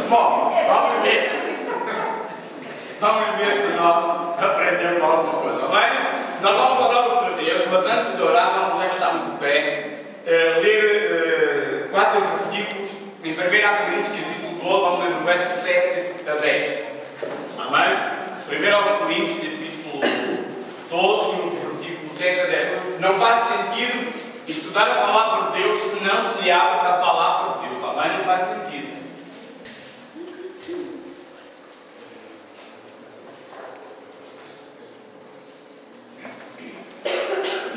Bom, vamos ver se nós aprendemos alguma coisa, bem? Nós vamos orar outra vez, mas antes de orar, vamos, já que estamos de pé, ler 4 versículos em 1 Coríntios, capítulo 12, vamos ler do verso 7 a 10. Amém? 1 Coríntios, capítulo 12, versículo 7 a 10. Não faz sentido estudar a palavra de Deus se não se abre a palavra de Deus. Amém? Não faz sentido.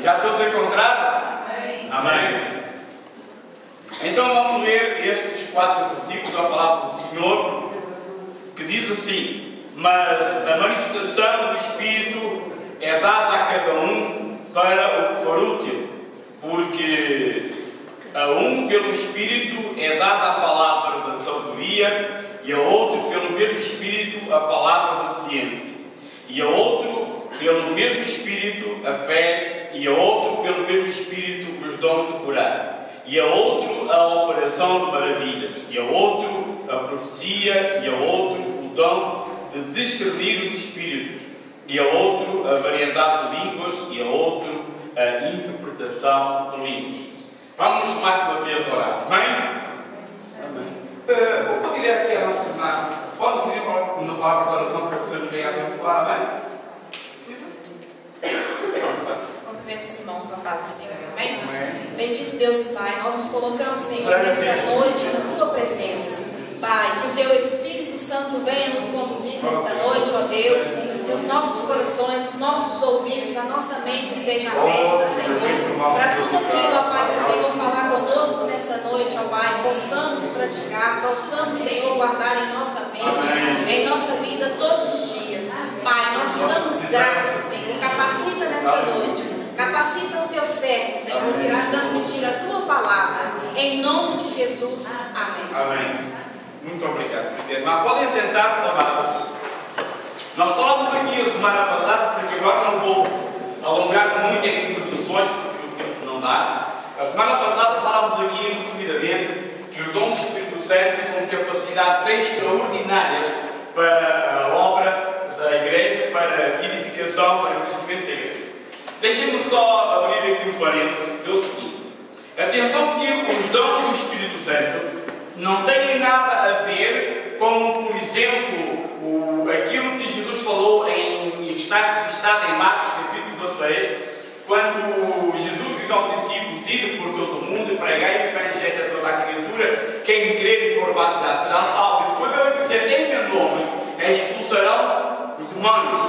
Já todos encontraram? Amém? Então vamos ler estes 4 versículos da palavra do Senhor, que diz assim: mas a manifestação do Espírito é dada a cada um para o que for útil, porque a um pelo Espírito é dada a palavra da sabedoria, e a outro pelo mesmo Espírito a palavra da ciência, e a outro pelo mesmo Espírito a fé, e a outro pelo mesmo Espírito os dons de curar, e a outro a operação de maravilhas, e a outro a profecia, e a outro o dom de discernir os espíritos, e a outro a variedade de línguas, e a outro a interpretação de línguas. Vamos mais uma vez orar, amém? Amém. Vou pedir aqui a nossa irmã, pode pedir uma palavra de oração para que nos venha abençoar, amém? Cumprimento os irmãos com a paz do Senhor, amém? Bendito Deus e Pai, nós nos colocamos, Senhor, nesta noite na Tua presença. Pai, que o Teu Espírito Santo venha nos conduzir nesta noite, ó Deus, que os nossos corações, os nossos ouvidos, a nossa mente esteja aberta, Senhor, para tudo aquilo, ó Pai, que o Senhor falar conosco nessa noite, ó Pai, possamos praticar, possamos, Senhor, guardar em nossa mente, em nossa vida todos os dias. Pai, nós te damos graças, Senhor, capacita nesta noite, capacita o Teu servo, Senhor, que irá transmitir a Tua palavra, em nome de Jesus, amém. Amém. Muito obrigado, irmã. Podem sentar-se, amados. Nós falamos aqui a semana passada, porque agora não vou alongar muito em introduções, porque o tempo não dá. A semana passada falamos aqui, resumidamente, que os dons do Espírito Santo são capacidades extraordinárias para a obra da Igreja, para a edificação, para o crescimento da Igreja. Deixem-me só abrir aqui um parênteses, pelo seguinte. Atenção que os dons do Espírito Santo não têm nada a ver com, por exemplo, aquilo que Jesus falou e está registado em Marcos capítulo 16, quando Jesus diz aos discípulos: ide por todo o mundo e pregai o evangelho a toda a criatura, quem crer e for batizado será salvo. E depois ele dizer: em meu nome expulsarão os demónios,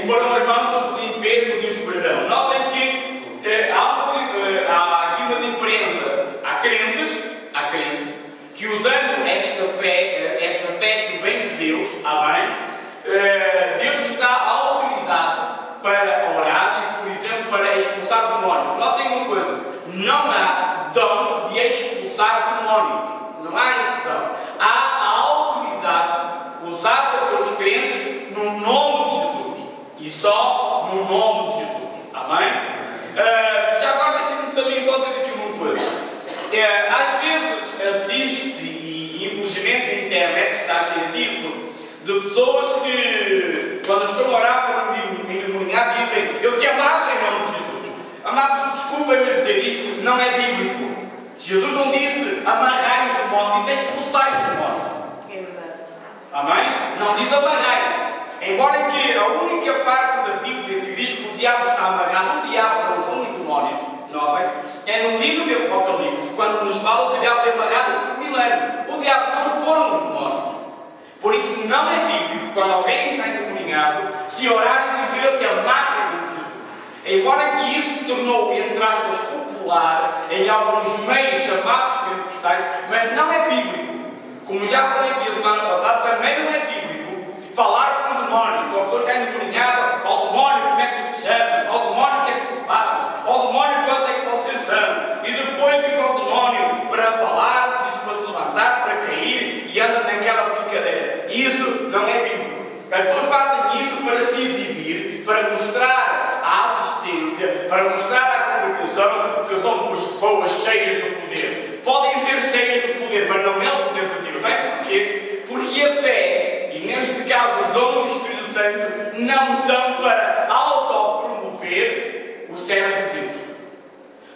imporão as mãos sobre os enfermos e os curarão. Notem que há aqui uma diferença. Há crentes que, usando esta fé que vem de Deus, amém, Deus nos dá a autoridade para orar e, por exemplo, para expulsar demónios. Notem uma coisa: não há dom de expulsar demónios. Não há esse dom. Há a autoridade usada pelos crentes no nome de Jesus. E só no nome de Jesus. Amém? Já agora deixem-me também só dizer aqui uma coisa. Às vezes assiste-se, e infelizmente a internet está cheia disso, de pessoas que, quando estão a orar por um endemoniado, dizem: eu te amarro em nome de Jesus. Amados, desculpem-me dizer isto, não é bíblico. Jesus não disse amarrai o demónio, disse expulsai o demónio. É verdade. Amém? Não diz amarrai. Embora que a única parte da Bíblia que diz que o diabo está amarrado, o diabo não são os demónios, notem, é no livro de Apocalipse, quando nos fala que o diabo foi amarrado por 1000 anos. O diabo não foram os demónios. Por isso não é bíblico, quando alguém está endemoniado, se orar e dizer: eu te amarro em nome de Jesus. Embora que isso se tornou, entre aspas, popular em alguns meios chamados pentecostais, mas não é bíblico. Como já falei aqui a semana passada, também não é bíblico falar com demónios. Uma pessoa está endemoniada: ó demónio, como é que tu te chamas? Ó demónio, o que é que tu fazes? Ó demónio, quanto é que vocês são? E depois diz ao demónio para falar, diz para se levantar, para cair, e anda naquela brincadeira. Isso não é bíblico. As pessoas fazem isso para se exibir, para mostrar a assistência, para mostrar à congregação que são pessoas cheias de poder. Podem ser cheias de poder, mas não é o poder de Deus. Sabe porquê? caso, os dons do Espírito Santo não são para autopromover o servo de Deus.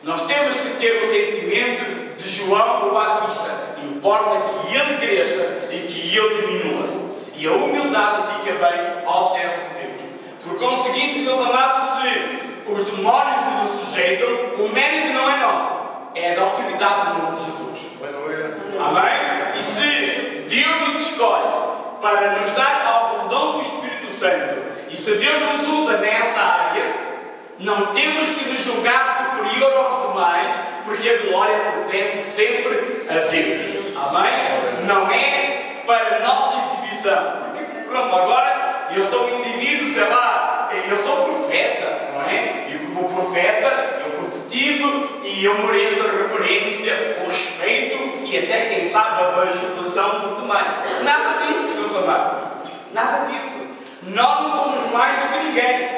Nós temos que ter o sentimento de João o Batista. Importa que ele cresça e que eu diminua. E a humildade fica bem ao servo de Deus. Por conseguinte, meus amados, se os demónios se nos sujeitam, o mérito não é nosso, é da autoridade do nome de Jesus. Amém? E se Deus nos escolhe para nos dar algum dom do Espírito Santo, e se Deus nos usa nessa área, não temos que nos julgar superior aos demais, porque a glória pertence sempre a Deus. Amém? Não é para nossa exibição. Porque, pronto, agora eu sou um indivíduo, sei lá, eu sou profeta, não é? E como profeta, eu profetizo e eu mereço a reverência, o respeito e até, quem sabe, a bajulação por demais. Nada disso, meus amados. Nada disso. Nós não somos mais do que ninguém.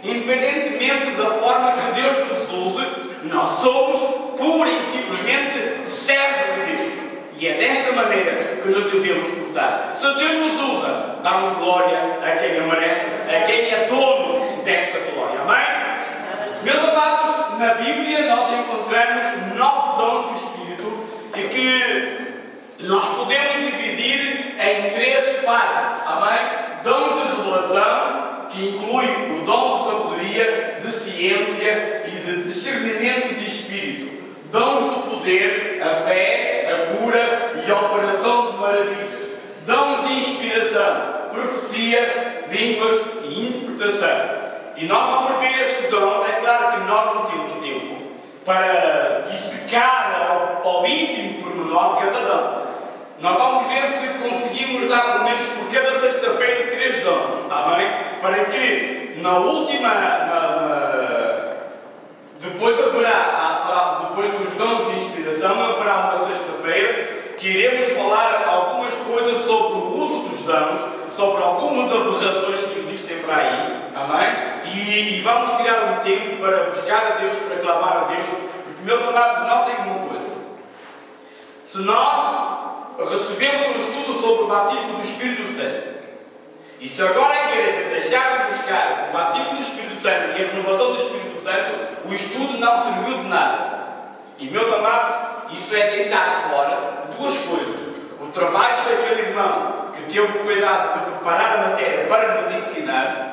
Independentemente da forma que Deus nos use, nós somos pura e simplesmente servos de Deus. E é desta maneira que nos devemos portar. Se Deus nos usa, damos glória a quem a merece, a quem é dono dessa glória. Amém? Meus amados, na Bíblia nós encontramos 9 dons do Espírito e que nós podemos dividir em 3 partes. Amém? Dons de revelação, que inclui o dom de sabedoria, de ciência e de discernimento de espírito. Dons do poder, a fé, a cura e a operação de maravilhas. Dons de inspiração, profecia, línguas e interpretação. E nós vamos ver estes dons. É claro que nós não temos tempo para dissecar ao ínfimo pormenor cada dom. Nós vamos ver se conseguimos dar, pelo menos por cada sexta-feira, 3 dons. Amém? Para que na última, depois dos dons de inspiração, haverá uma sexta-feira que iremos falar algumas coisas sobre o uso dos dons, sobre algumas aberrações que existem por aí. Amém? E vamos tirar um tempo para buscar a Deus, para clamar a Deus, porque, meus amados, notem uma coisa. Se nós recebemos um estudo sobre o batismo do Espírito Santo, e se agora a igreja deixar de buscar o batismo do Espírito Santo e a renovação do Espírito Santo, o estudo não serviu de nada. E, meus amados, isso é deitar fora 2 coisas. O trabalho daquele irmão que teve o cuidado de preparar a matéria para nos ensinar,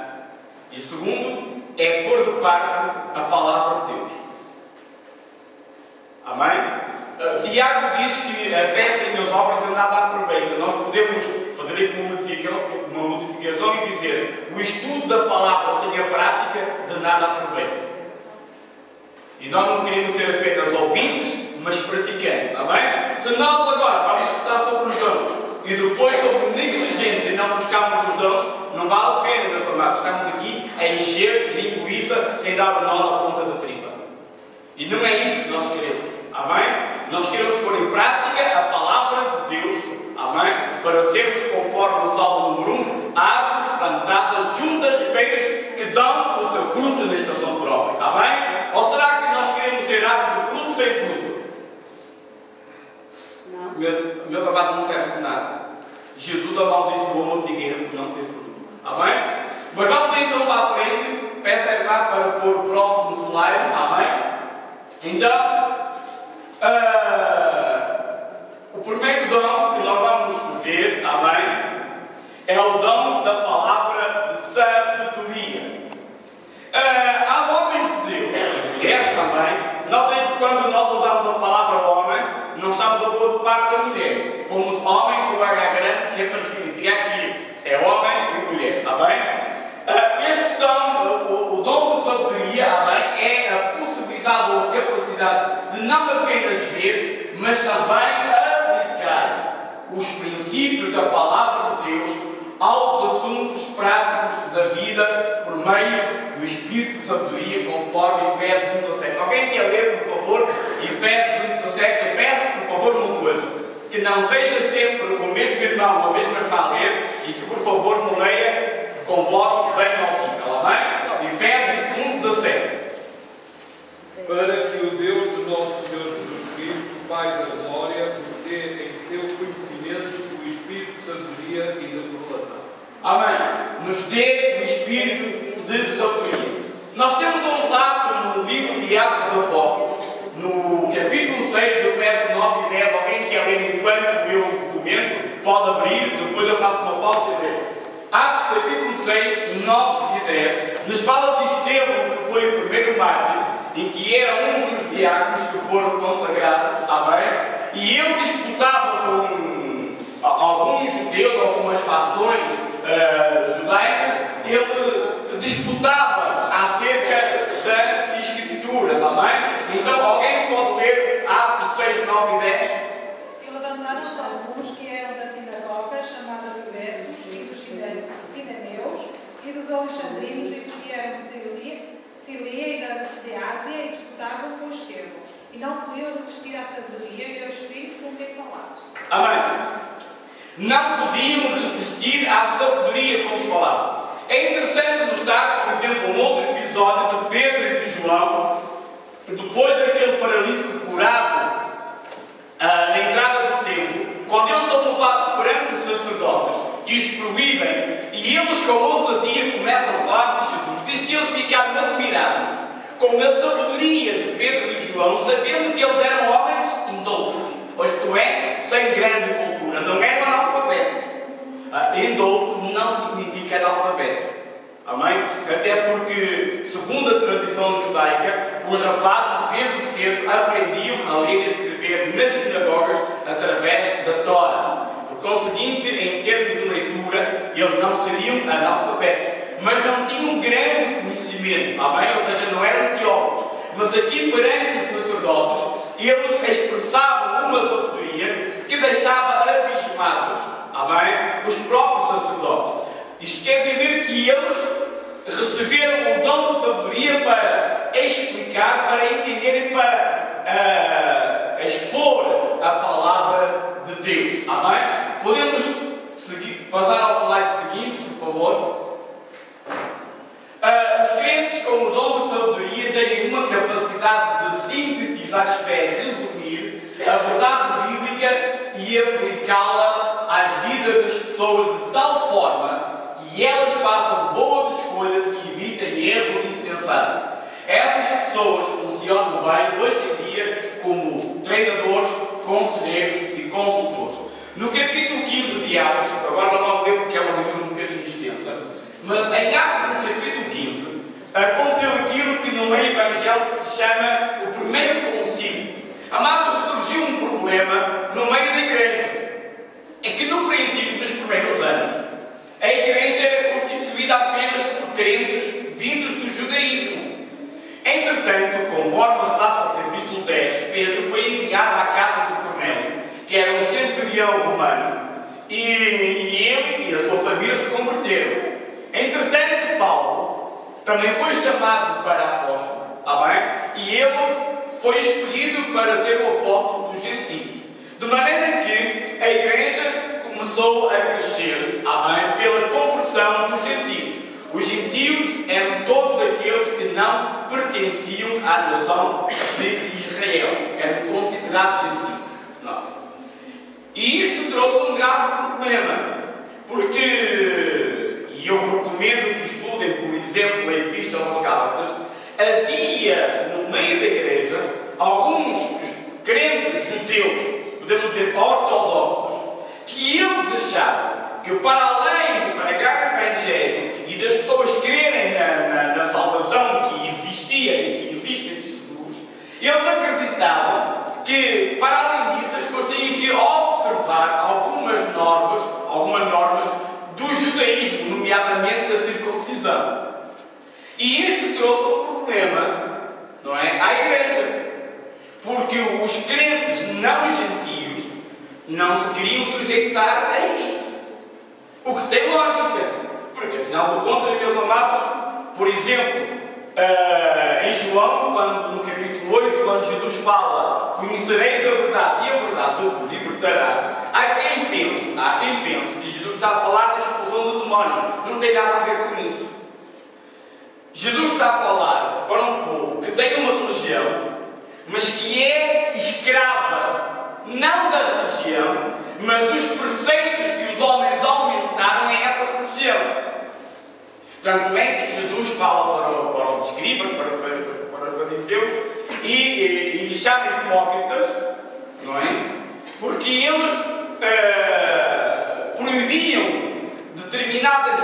e segundo, é pôr de parte a palavra de Deus. Amém? Tiago diz que a fé sem as obras de nada aproveita. Nós podemos fazer aqui uma modificação e dizer: o estudo da palavra sem a prática de nada aproveita. E nós não queremos ser apenas ouvintes, mas praticantes. Amém? Se nós agora vamos estudar sobre os dons e depois sobre negligência e não buscarmos os dons, não vale a pena, meus amados. Estamos aqui a encher linguiça sem dar o nó na ponta da tripa. E não é isso que nós queremos. Amém? Nós queremos pôr em prática a palavra de Deus. Amém? Para sermos, conforme o Salmo número 1, árvores plantadas junto às ribeiras que dão o seu fruto na estação própria. Amém? Ou será que nós queremos ser árvore de fruto sem fruto? Não. Meus amados, não serve de nada. Jesus amaldiçoou uma figueira por não ter fruto. Amém? Mas vamos então para a frente. Peço a irmã para pôr o próximo slide. Amém? Então, o primeiro dom que nós vamos ver, amém, é o dom da palavra de sabedoria. Há homens de Deus, e mulheres também. Notem que quando nós usamos a palavra homem, não estamos a pôr de parte a mulher. Pomos homem com H grande, que é para significar que é homem e mulher. Amém? Este dom, o dom de sabedoria, amém, é a possibilidade ou a capacidade de não apenas ver, mas também aplicar os princípios da palavra de Deus aos assuntos práticos da vida por meio do Espírito de sabedoria, conforme Efésios 1,17. Alguém quer ler, por favor, Efésios 1,17? Eu peço, por favor, uma coisa: que não seja sempre o mesmo irmão ou a mesma irmã a ler, e que, por favor, me leia com voz bem audível. Amém? Efésios 1,17. Para que o Deus de nosso Senhor Jesus Cristo, Pai da Glória, dê em seu conhecimento o Espírito de sabedoria e de revelação. Amém. Nos dê o espírito de sabedoria. Nós temos um relato no livro de Atos dos Apóstolos, no capítulo 6, do verso 9 e 10. Alguém quer ler enquanto eu comento? Pode abrir, depois eu faço uma pausa e ler. Atos capítulo 6, 9 e 10, nos fala de Estevão, que foi o primeiro mártir, em que era um dos diáconos que foram consagrados, amém? E ele disputava com alguns judeus, algumas fações judaicas, ele disputava acerca das Escrituras, amém? Então, alguém pode ler Atos 6, 9 e 10? E levantaram-se alguns que eram da sinagoga, chamada de Gretos, e dos Sinaneus, e dos Alexandrinos, e dos que eram de Cilia e de Ásia, e disputavam com Estevão. E não podiam resistir à sabedoria e ao Espírito com quem falaram. Amém. Não podiam resistir à sabedoria com que falavam. É interessante notar, por exemplo, um outro episódio de Pedro e de João, depois daquele paralítico curado na entrada do templo, quando eles são levados perante os sacerdotes e os proíbem, e eles com ousadia começam a falar de Jesus, diz que eles ficaram admirados com a sabedoria de Pedro e João, sabendo que eles eram homens indoutos, isto é, sem grande cultura, não eram analfabetos. Indouto não significa analfabeto. Amém? Até porque, segundo a tradição judaica, os rapazes desde cedo aprendiam a ler e escrever nas sinagogas através da Tora. Por conseguinte, em termos de leitura, eles não seriam analfabetos, mas não tinham grande conhecimento. Amém? Ou seja, não eram teólogos. Mas aqui, perante os sacerdotes, eles expressavam uma sabedoria que deixava abismados, amém, os próprios sacerdotes. Isto quer dizer que eles receberam o dom de sabedoria para explicar, para entender e para expor a palavra de Deus. Amém? Podemos passar ao slide seguinte, por favor. Os crentes com o dom de sabedoria têm uma capacidade de sintetizar, isto é, resumir a verdade bíblica e aplicá-la às vidas das pessoas de tal forma que elas façam boas escolhas e evitem erros insensatos. Essas pessoas funcionam bem hoje em dia como treinadores, conselheiros e consultores. No capítulo 15 de Atos, agora não vamos ler porque é uma leitura um bocadinho extensa, mas em Atos, no capítulo 15, aconteceu aquilo que no meio evangélico se chama o primeiro concílio. Amados, surgiu um problema no meio da igreja. É que no princípio, nos primeiros anos, a igreja era constituída apenas por crentes vindos do judaísmo. Entretanto, conforme relata o capítulo 10, Pedro foi enviado à casa de Cornélio, que era um centurião romano, e ele e a sua família se converteram. Entretanto, Paulo também foi chamado para apóstolo, amém? E ele foi escolhido para ser o apóstolo dos gentios. De maneira que a igreja começou a crescer, amém, pela conversão dos gentios. Os gentios eram todos aqueles que não pertenciam à nação de Israel. Eram considerados gentios. Não. E isto trouxe um grave problema. Porque, e eu recomendo que estudem, por exemplo, a Epístola aos Gálatas, havia no meio da igreja alguns crentes judeus, podemos dizer ortodoxos, que eles achavam que para além de pregar o Evangelho e das pessoas crerem na salvação que existia e que existe em Jesus, eles acreditavam que para além disso as pessoas tinham que observar algumas normas do judaísmo, nomeadamente da circuncisão. E isto trouxe um problema, não é, à igreja. Porque os crentes não gentios não se queriam sujeitar a isto. O que tem lógica. Porque, afinal de contas, meus amados, por exemplo, em João, no capítulo 8, quando Jesus fala: conhecereis a verdade e a verdade vos libertará. Há quem pense que Jesus está a falar da expulsão de demónios. Não tem nada a ver com isso. Jesus está a falar para um povo que tem uma religião, mas que é escrava, não da religião, mas dos preceitos que os homens aumentaram a essa religião. Tanto é que Jesus fala para os escribas, para os fariseus, e lhes chama hipócritas, não é? Porque eles proibiam determinadas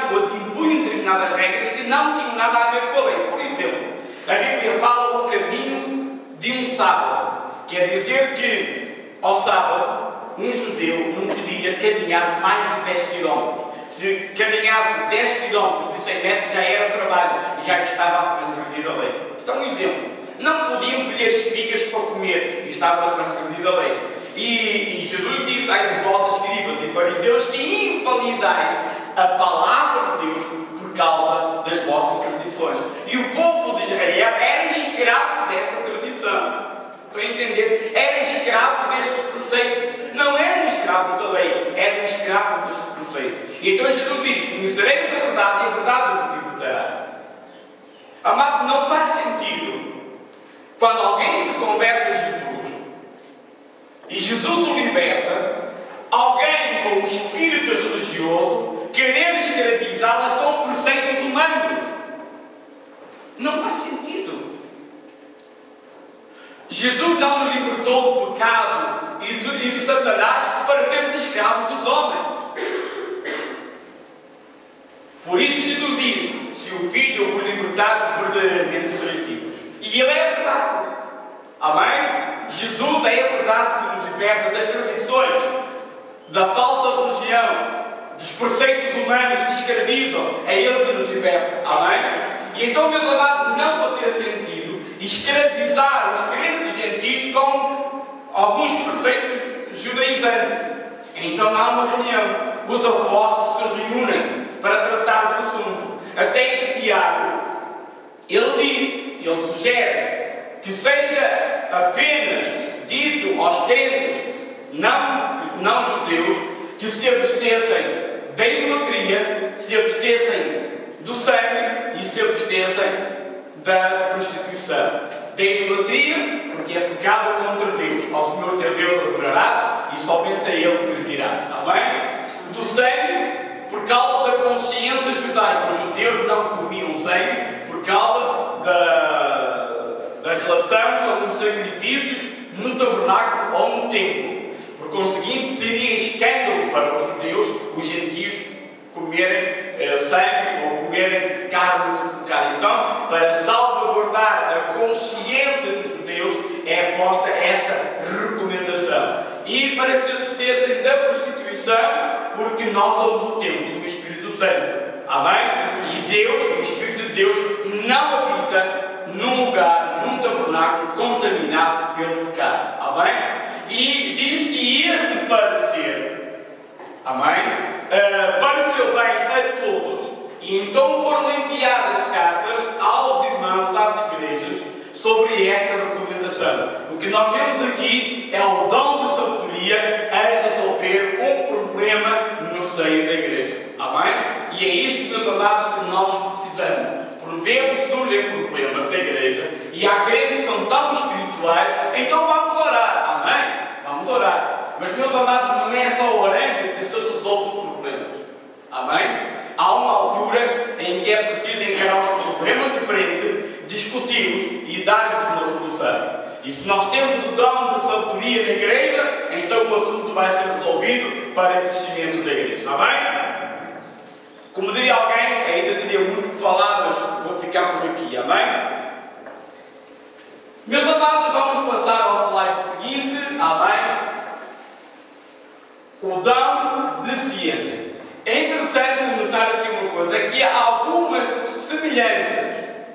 coisas, impunham determinadas regras que não tinham nada a ver com a lei. Por exemplo, a Bíblia fala do caminho de um sábado. Quer dizer que ao sábado um judeu não podia caminhar mais de 10 km. Se caminhasse 10 km e 100 metros já era trabalho e já estava a transgredir a lei. Isto é um exemplo. Não podiam colher espigas para comer e estavam a transgredir a lei. E Jesus disse: ai de vós, escribas e fariseus, que invalidais a palavra de Deus por causa das vossas tradições. E o povo de Israel era escravo desta tradição. Estão a entender? Era escravo destes preceitos. Não era um escravo da lei, era um escravo destes preceitos. E então Jesus diz: conhecereis a verdade e a verdade vos libertará. Amado, não faz sentido quando alguém se converte a Jesus e Jesus o liberta, alguém com um espírito religioso querer escravizá-la com preceitos humanos. Não faz sentido. Jesus não nos libertou do pecado e de Satanás para sermos escravos dos homens. Por isso Jesus diz: se o Filho vos libertar, verdadeiramente sereis livres. E Ele é a verdade. Amém? Jesus é a verdade que nos liberta das tradições, da falsa religião, dos preceitos humanos que escravizam. É Ele que nos liberta. Amém? E então, meus amados, não fazia sentido escravizar os crentes gentis com alguns preceitos judaizantes. Então há uma reunião. Os apóstolos se reúnem para tratar do assunto. Até que Tiago, ele sugere que seja apenas dito aos crentes não judeus que se abstessem da idolatria, se abstessem do sangue e se abstessem da prostituição. Da idolatria, porque é pecado contra Deus. Ao Senhor teu Deus adorarás e somente a Ele servirás. Amém? Do sangue, por causa da consciência judaica. Os judeus não comiam sangue por causa da relação com os sacrifícios no tabernáculo ou no templo. Por conseguinte, seria escândalo para os judeus, os gentios, comerem sangue ou comerem carne sufocada. Então, para salvaguardar a consciência dos judeus, é posta esta recomendação. E para se abstessem da prostituição, porque nós somos o templo do Espírito Santo. Amém? E Deus, o Espírito de Deus, não habita num lugar, num tabernáculo contaminado pelo pecado. Amém? E diz que este parecer, amém? Pareceu bem a todos. E então foram enviadas cartas aos irmãos, às igrejas, sobre esta recomendação. O que nós vemos aqui é o dom de sabedoria a resolver um problema no seio da igreja. Amém? E é isto, meus amados, que nós precisamos. Por vezes surgem problemas na igreja e há crentes que são tão espirituais, então vamos orar. Amém? Vamos orar. Mas, meus amados, não é só orando que se resolve os problemas. Amém? Há uma altura em que é preciso encarar os problemas de frente, discuti-los e dar-lhes uma solução. E se nós temos o dom de sabedoria na igreja, então o assunto vai ser resolvido para o crescimento da igreja. Amém? Como diria alguém, ainda teria muito que falar, mas vou ficar por aqui. Amém? Meus amados, vamos passar ao slide seguinte. Amém? O dom de ciência. É interessante notar aqui uma coisa, que há algumas semelhanças.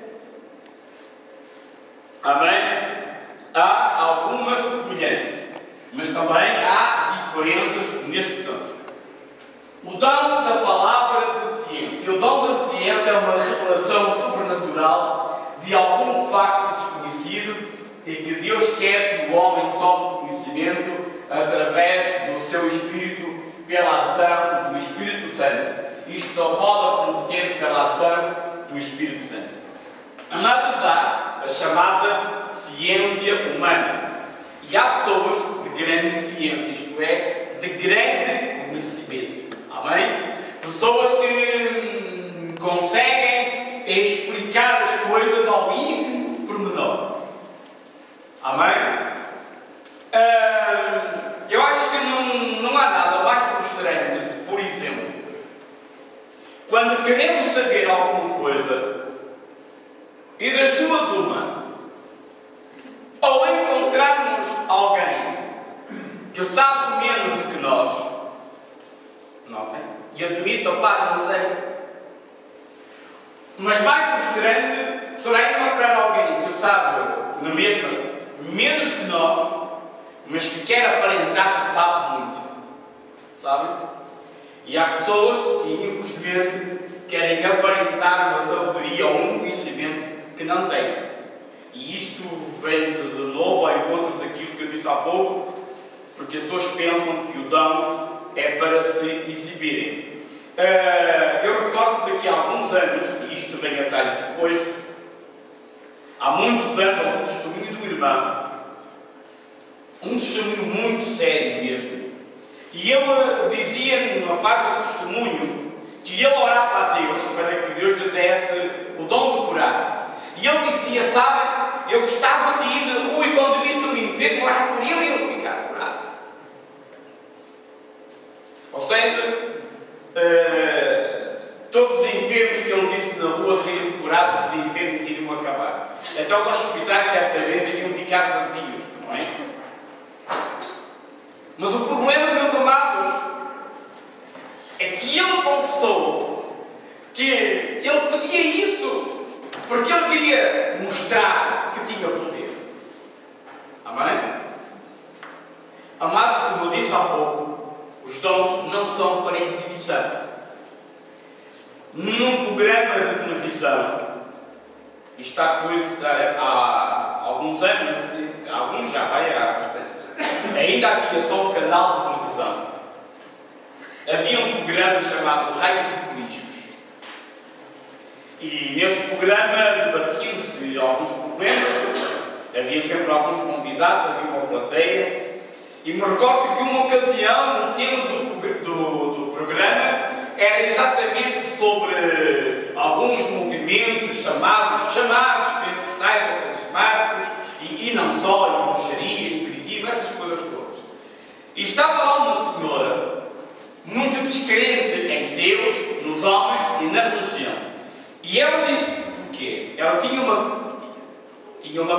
Amém? Há algumas semelhanças, mas também há diferenças neste dom. O dom da palavra de ciência. O dom da ciência é uma revelação sobrenatural de algum facto desconhecido e que Deus quer que o homem tome conhecimento através do seu Espírito, pela ação do Espírito Santo. Isto só pode acontecer pela ação do Espírito Santo. Amados, há a chamada ciência humana. E há pessoas de grande ciência, isto é, de grande conhecimento. Amém? Pessoas que quando queremos saber alguma coisa, e das duas uma, ou encontrarmos alguém que sabe menos do que nós, notem, e admite, opá, não sei, mas mais frustrante será encontrar alguém que sabe, na mesma, menos que nós, mas que quer aparentar que sabe muito. Sabem? E há pessoas que, infelizmente, querem aparentar uma sabedoria ou um conhecimento que não têm. E isto vem de novo ao encontro daquilo que eu disse há pouco, porque as pessoas pensam que o dom é para se exibirem. Eu recordo que daqui a alguns anos, e isto vem atrás de foi-se, há muitos anos, houve um testemunho do irmão, um testemunho muito sério mesmo. E ele dizia, numa parte do testemunho, que ele orava a Deus para que Deus lhe desse o dom de curar. E ele dizia, sabe, eu gostava de ir na rua e quando visse um enfermo, orar por ele e ele ficar curado. Ou seja, todos os enfermos que ele visse na rua seriam curados, os enfermos iriam acabar. Então os hospitais certamente iriam ficar vazios, não é? Mas o problema, meus amados, é que ele confessou que ele pedia isso porque ele queria mostrar que tinha poder. Amém? Amados, como eu disse há pouco, os dons não são para exibição. Num programa de televisão, está pois há alguns anos, alguns já vai há bastante. Ainda havia só um canal de televisão. Havia um programa chamado Raios de Políticos. E nesse programa debatiam-se alguns problemas, havia sempre alguns convidados, havia uma plateia. E me recordo que uma ocasião, o tema do programa era exatamente sobre alguns movimentos chamados pentecostais ou carismáticos, e não só, e bruxaria, espiritismo, essas coisas todas. E estava lá uma senhora, muito descrente em Deus, nos homens e na religião. E ela disse porquê? Ela tinha uma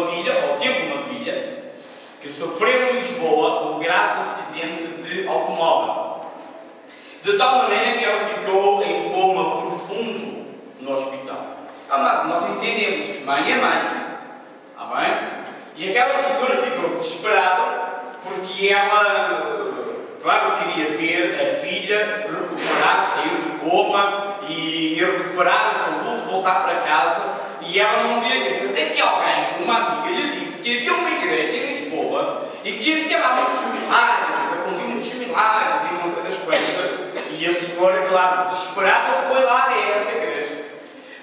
filha, ou teve uma filha, que sofreu em Lisboa um grave acidente de automóvel. De tal maneira que ela ficou em coma profundo no hospital. Amado, nós entendemos que mãe é mãe. Amém? E aquela senhora ficou desesperada porque ela, claro, queria ver a filha recuperar, sair do coma e recuperar a saúde, voltar para casa. E ela não via, até que alguém, uma amiga, lhe disse que havia uma igreja em Lisboa e que havia lá muitos milagres, aconteciam muitos milagres e não sei das coisas. E a senhora, claro, desesperada, foi lá a essa igreja.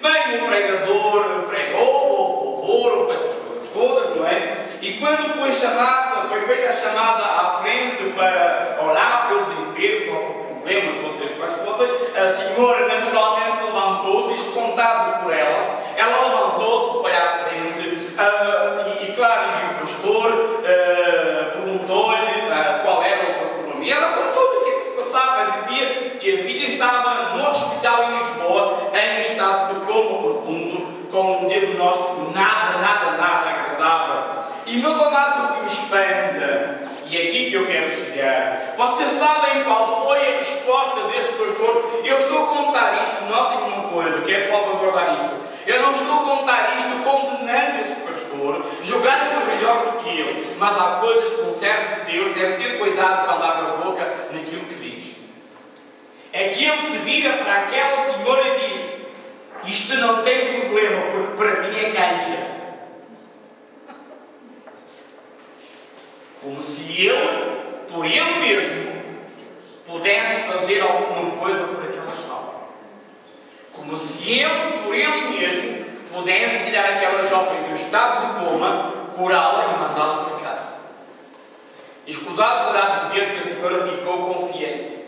Bem, o pregador pregou, houve louvor, houve essas coisas todas, não é? E quando foi feita a chamada à frente para orar pelos enfermos ou por problemas, não sei quais coisas, a senhora naturalmente levantou-se, isto contado por ela levantou-se, foi à frente, e claro, e o pastor perguntou-lhe qual era o seu problema. E ela contou o que é que se passava, dizia que a filha estava no hospital em Lisboa, em estado de coma profundo, com um diagnóstico nada agradável. E meus amados, o que me espanta, e é aqui que eu quero chegar, vocês sabem qual foi a resposta deste pastor? Eu estou a contar isto, notem uma coisa, quero salvaguardar isto. Eu não estou a contar isto condenando esse pastor, julgando melhor do que ele, mas há coisas que um servo de Deus deve ter cuidado quando abre a boca naquilo que diz. É que ele se vira para aquela senhora e diz: isto não tem problema, porque para mim é canja. Como se ele, por ele mesmo, pudesse fazer alguma coisa por aquela jovem. Como se ele, por ele mesmo, pudesse tirar aquela jovem do estado de coma, curá-la e mandá-la para casa. Escusado será dizer que a senhora ficou confiante,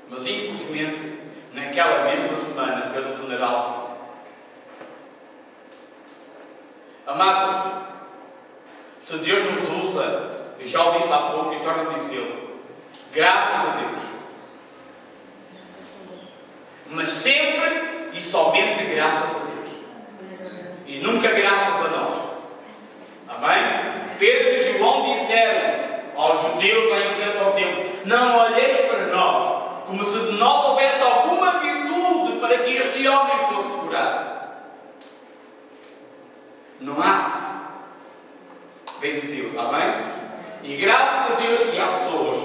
mas infelizmente, naquela mesma semana, fez o funeral à filha. Amados, se Deus nos usa, eu já o disse há pouco e torno a dizê-lo, graças a Deus. Mas sempre somente graças a Deus. E nunca graças a nós. Amém? Pedro e João disseram aos judeus lá em frente ao templo: não olheis para nós como se de nós houvesse alguma virtude para que este homem fosse curado. Não há. Vem de Deus, amém? E graças a Deus que há pessoas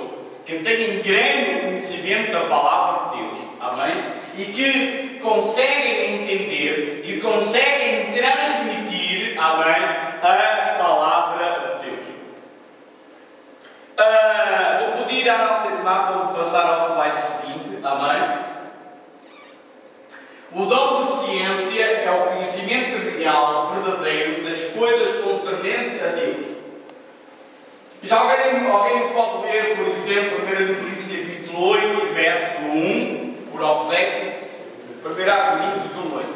que têm grande conhecimento da palavra de Deus, amém? E que conseguem entender e conseguem transmitir, amém, a palavra de Deus. Vou pedir à nossa irmã para passar ao slide seguinte, amém? O dom de ciência é o conhecimento real, verdadeiro, das coisas concernentes a Deus. Já alguém pode ler, por exemplo, 1 Coríntios capítulo 8, verso 1, por obséquio? 1 Coríntios 1, 8.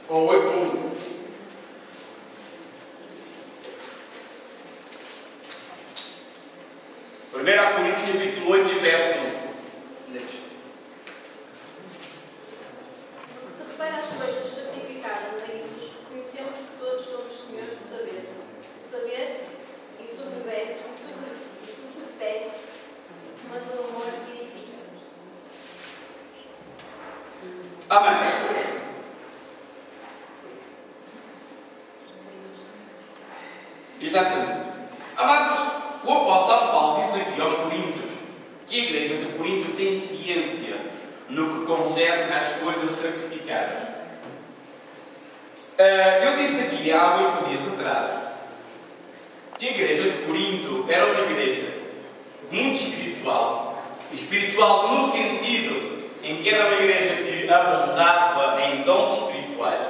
Ou 8, 1. Coríntios capítulo 8, verso 1. Se refere às coisas certificadas em livros, conhecemos que todos somos senhores do saber. O saber ensoberbece, mas o amor edifica. Amém. Exatamente. Amados, o apóstolo Paulo diz aqui aos Coríntios que a igreja de Corinto tem ciência no que concerne às coisas certificadas. Eu disse aqui há 8 dias atrás que a igreja de Corinto era uma igreja muito espiritual. Espiritual no sentido em que era uma igreja que abundava em dons espirituais.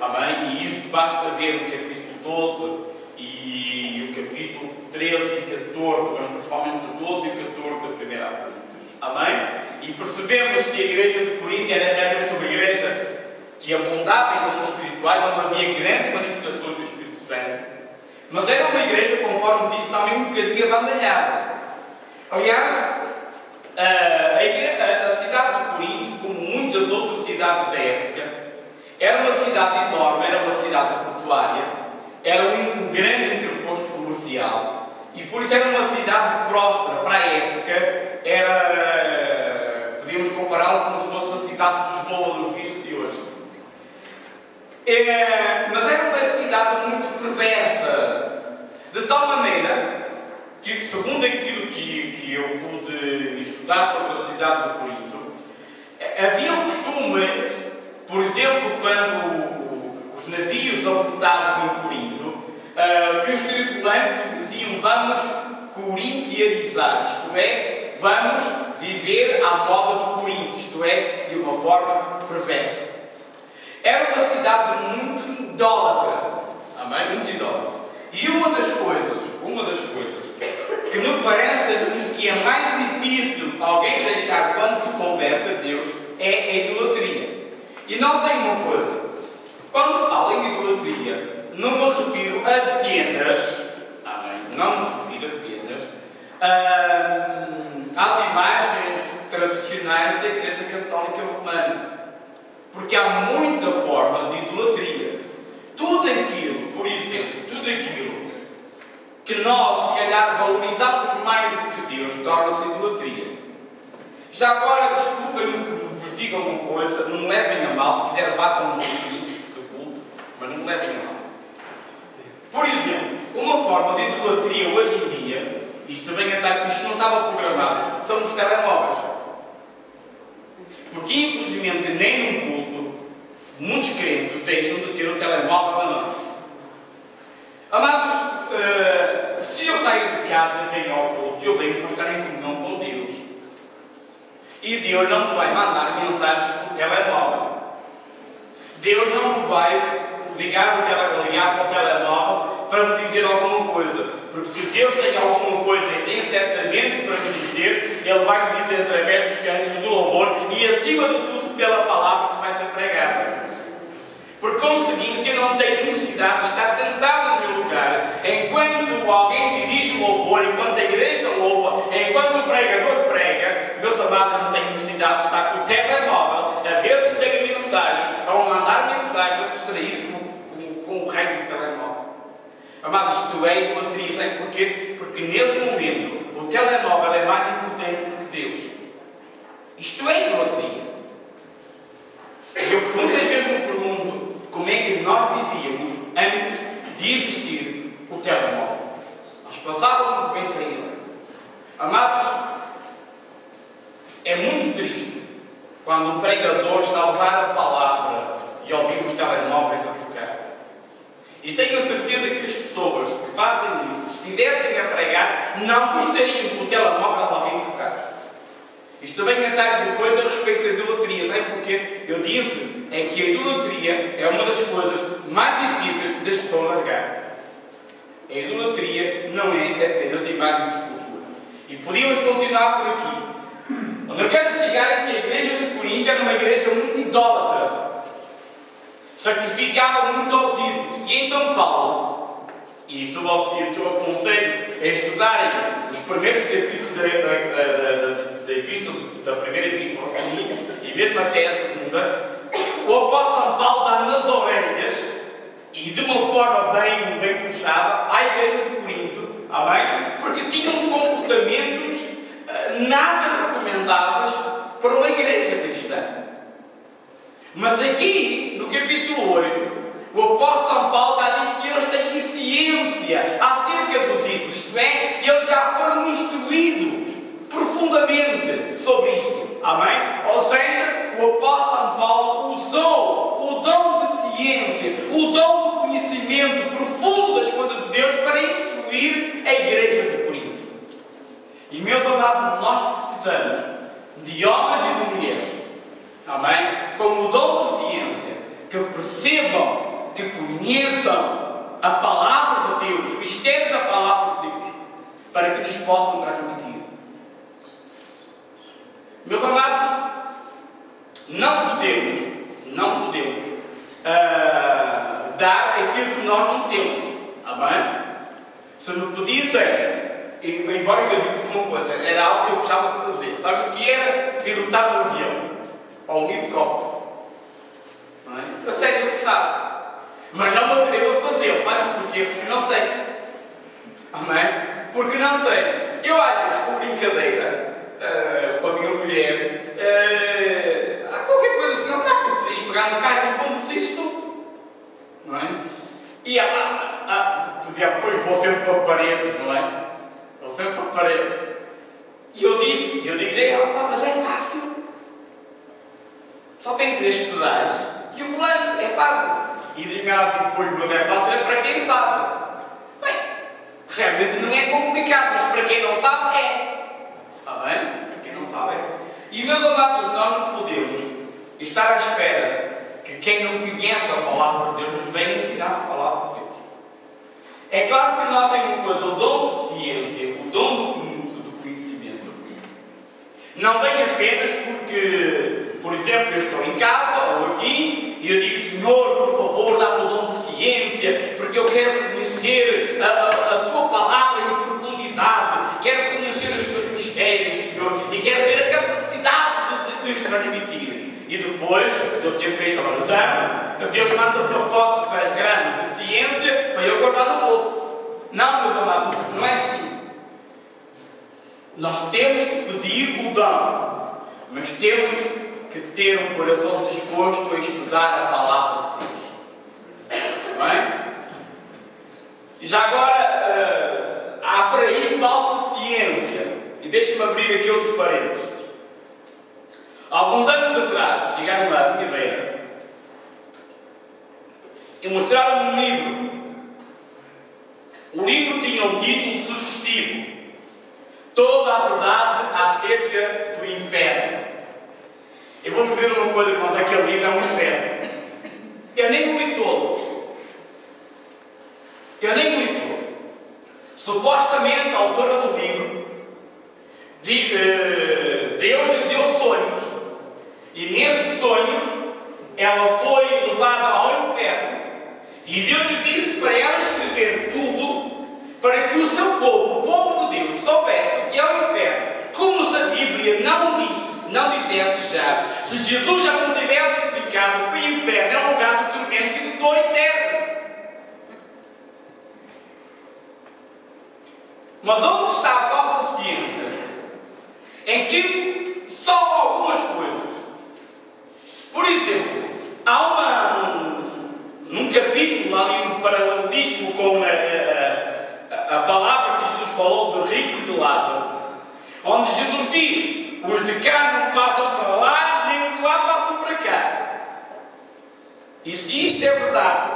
Amém? E isto basta ver o capítulo 12 e o capítulo 13 e 14, mas principalmente o 12 e o 14 da primeira Coríntios. Amém? E percebemos que a igreja de Corinto era realmente uma igreja que abundava em dons espirituais, onde havia grandes manifestações do Espírito Santo. Mas era uma igreja, conforme disse, também um bocadinho abandalhada. Aliás, a cidade de Corinto, como muitas outras cidades da época, era uma cidade enorme, era uma cidade portuária, era um grande interposto comercial e por isso era uma cidade próspera. Para a época, podíamos compará-la como se fosse a cidade de Lisboa nos dias de hoje. Mas era uma cidade muito perversa, de tal maneira que, segundo aquilo que eu pude estudar sobre a cidade de Corinto, havia um costume, por exemplo, quando os navios aportavam em Corinto, que os tripulantes diziam: vamos corintiarizar, isto é, vamos viver à moda de Corinto, isto é, de uma forma perversa. Era uma cidade muito idólatra, amém? Muito idólatra. E uma das coisas que me parece que é mais difícil alguém deixar quando se converte a Deus é a idolatria. E notem uma coisa: quando falo em idolatria, não me refiro apenas, amém? Não me refiro apenas às imagens tradicionais da Igreja Católica Romana. Porque há muita forma de idolatria. Tudo aquilo, por exemplo, tudo aquilo que nós, se calhar, valorizamos mais do que Deus, torna-se idolatria. Já agora, desculpem-me que me digam uma coisa, não me levem a mal, se quiser batam no fim do culto, mas não me levem a mal. Por exemplo, uma forma de idolatria hoje em dia, isto não estava programado, são os telemóveis. Porque, infelizmente, nem num culto, muitos crentes deixam de ter o telemóvel na mão. Amados, se eu saio de casa e venho ao culto, eu venho para estar em comunhão com Deus. E Deus não me vai mandar mensagens por telemóvel. Deus não me vai ligar para o telemóvel para me dizer alguma coisa. Porque se Deus tem alguma coisa e tem certamente para me dizer, Ele vai me dizer através dos cânticos do louvor e, acima de tudo, pela palavra que vai ser pregada. Por conseguinte, eu não tenho necessidade de estar sentado no meu lugar enquanto alguém dirige o louvor, enquanto a igreja louva, enquanto o pregador prega. Meus amados, eu não tenho necessidade de estar com o telemóvel isto é idolatria. Sabe porquê? Porque nesse momento o telemóvel é mais importante do que Deus. Isto é idolatria. Eu muitas vezes me pergunto como é que nós vivíamos antes de existir o telemóvel. Nós passávamos bem sem ele. Amados, é muito triste quando um pregador está a usar a palavra e ouvimos telemóveis a tocar. E tenho a certeza que as pessoas que fazem isso, se estivessem a pregar, não gostariam que o telemóvel alguém tocasse. Isto também até depois a respeito da idolatria. Sabe porquê? Eu disse é que a idolatria é uma das coisas mais difíceis das pessoas largarem. A idolatria não é apenas imagem de escultura. E podíamos continuar por aqui. Onde eu quero chegar é que a igreja de Corinto era uma igreja muito idólatra. Sacrificava muito aos ídolos. E então Paulo, e isso eu aconselho a estudarem os primeiros capítulos da primeira epístola aos Coríntios, e mesmo até a segunda, o apóstolo Paulo dá nas orelhas, e de uma forma bem puxada, à igreja de Corinto, amém? Porque tinham comportamentos nada recomendáveis para uma igreja cristã. Mas aqui, no capítulo 8, o apóstolo Paulo já diz que eles têm ciência acerca dos ídolos, isto é, eles já foram instruídos profundamente sobre isto. Amém? Ou seja, o apóstolo Paulo usou o dom de ciência, o dom do conhecimento profundo das coisas de Deus para instruir a igreja de Corinto. E, meus amados, nós precisamos de homens e de mulheres, amém? Com o dom de ciência, que percebam, que conheçam a palavra de Deus, o mistério da palavra de Deus, para que nos possam transmitir. Meus amados, não podemos dar aquilo que nós não temos, amém? Se me pedissem, embora que eu disse uma coisa, era algo que eu gostava de fazer. Sabe o que era? Pilotar um avião ou um helicóptero. Não é? Eu sei que eu gostava, mas não me atrevo a fazê-lo. Sabe porquê? Porque não sei. Amém? Porque não sei. Eu às vezes, por brincadeira, com a minha mulher, há qualquer coisa assim, não dá, tu podias pegar no carro e conduziste tu. Não é? E ela, depois vou sempre para paredes, não é? Vou sempre para paredes. E eu digo-lhe, mas é fácil. Só tem 3 pedais. E o volante, é fácil. E diz-me ela assim, pois, mas é fácil, é para quem sabe. Bem, realmente não é complicado, mas para quem não sabe, é. Está bem? Para quem não sabe, é. E, meus amados, nós não podemos estar à espera que quem não conhece a palavra de Deus nos venha ensinar a palavra de Deus. É claro que nós temos uma coisa, o dom de ciência, o dom do conhecimento. Não vem apenas porque, por exemplo, eu estou em casa ou aqui e eu digo, Senhor, por favor, dá-me o dom de ciência, porque eu quero conhecer a tua palavra em profundidade, quero conhecer os teus mistérios, Senhor, e quero ter a capacidade de os transmitir. E depois de eu ter feito a oração, Deus manda um pacote de 10 gramas de ciência para eu guardar no bolso. Não, meus amados, não é assim. Nós temos que pedir o dom, mas temos que ter um coração disposto a estudar a palavra de Deus. Não é? E já agora, há por aí falsa ciência. E deixe-me abrir aqui outro parênteses. Alguns anos atrás, chegaram lá à minha beira e mostraram-me um livro. O livro tinha um título sugestivo: Toda a Verdade Acerca do Inferno. Eu vou dizer uma coisa, irmãos, aquele livro é um inferno. Eu nem o li todo. Supostamente, a autora do livro, Deus lhe deu sonhos. E nesses sonhos, ela foi levada ao inferno. E Deus lhe disse para ela escrever tudo para que o seu povo, o povo de Deus, soubesse o que é o inferno. Como se a Bíblia não dissesse já, se Jesus já não tivesse explicado que o inferno é um lugar de tormento e de dor eterna. Mas onde está a falsa ciência? Em que só algumas coisas. Por exemplo, há num capítulo ali um paralelismo com a palavra que Jesus falou do rico e do Lázaro, onde Jesus diz: os de cá não passam para lá, nem os de lá passam para cá. E se isto é verdade,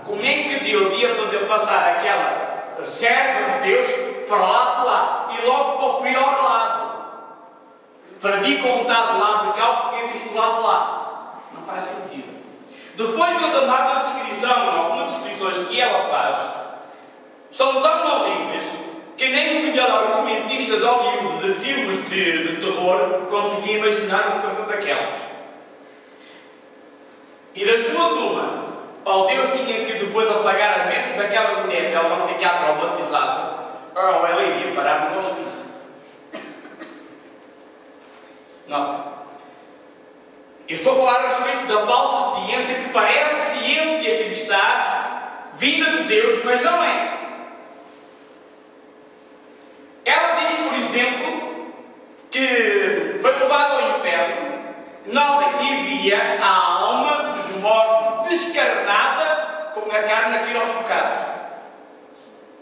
como é que Deus ia fazer passar aquela serva de Deus para lá e logo para o pior lado? Para vir contar do lado de cá o que é visto do lado de lá. Não faz sentido. Depois, meus amados, a descrição, algumas descrições que ela faz, são tão horríveis que nem o melhor argumentista de Hollywood de filmes de terror conseguia imaginar uma coisa daquelas. E das duas, uma, ou Deus tinha que depois apagar a mente daquela mulher para ela não ficar traumatizada, ou ela iria parar no hospício. Não. Eu estou a falar a respeito da falsa ciência que parece ciência cristã, vinda de Deus, mas não é. Ela diz, por exemplo, que foi levado ao inferno, e via a alma dos mortos descarnada com a carne a cair aos bocados.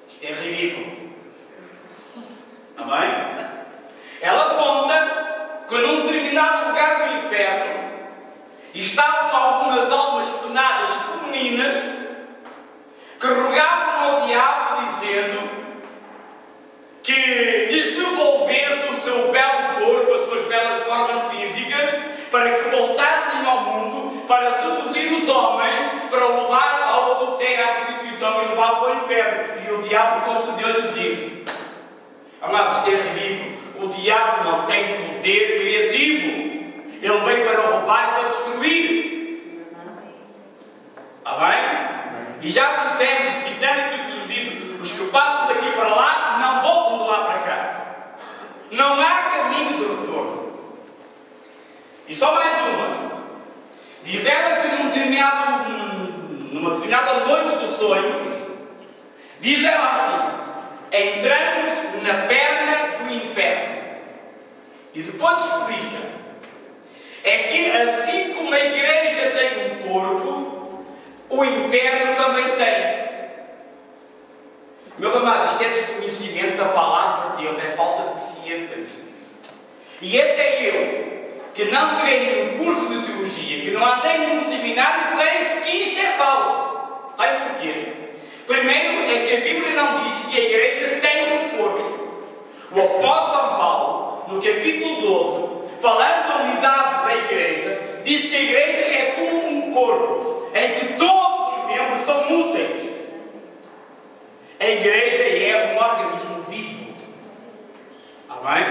Isto é ridículo. Amém? Ela conta que num determinado lugar do inferno estavam algumas almas penadas femininas que rogavam ao diabo dizendo que lhes devolvesse o seu belo corpo, as suas belas formas físicas, para que voltassem ao mundo, para seduzir os homens, para o levar ao adultério, à prostituição e levar para o inferno. E o diabo concedeu-lhes isso. Amados, isto é ridículo. O diabo não tem poder criativo. Ele veio para roubar e para destruir. Amém? E já dizemos, citando aquilo que nos diz, os que passam daqui para lá não voltam de lá para cá. Não há caminho de retorno. E só mais uma. Diz ela que numa determinada noite do sonho, diz ela assim: entramos na perna do inferno. E depois explica. É que assim como a igreja tem um corpo, o inferno também tem. Meus amados, isto é desconhecimento da palavra de Deus, é falta de ciência. E até eu, que não terei nenhum curso de teologia, que não andei num seminário, sei que isto é falso. Sabe porquê? Primeiro é que a Bíblia não diz que a igreja tem um corpo. O apóstolo São Paulo, no capítulo 12, falando da unidade da igreja, diz que a igreja é como um corpo, em que todos os membros são úteis. A igreja é um organismo vivo. Amém?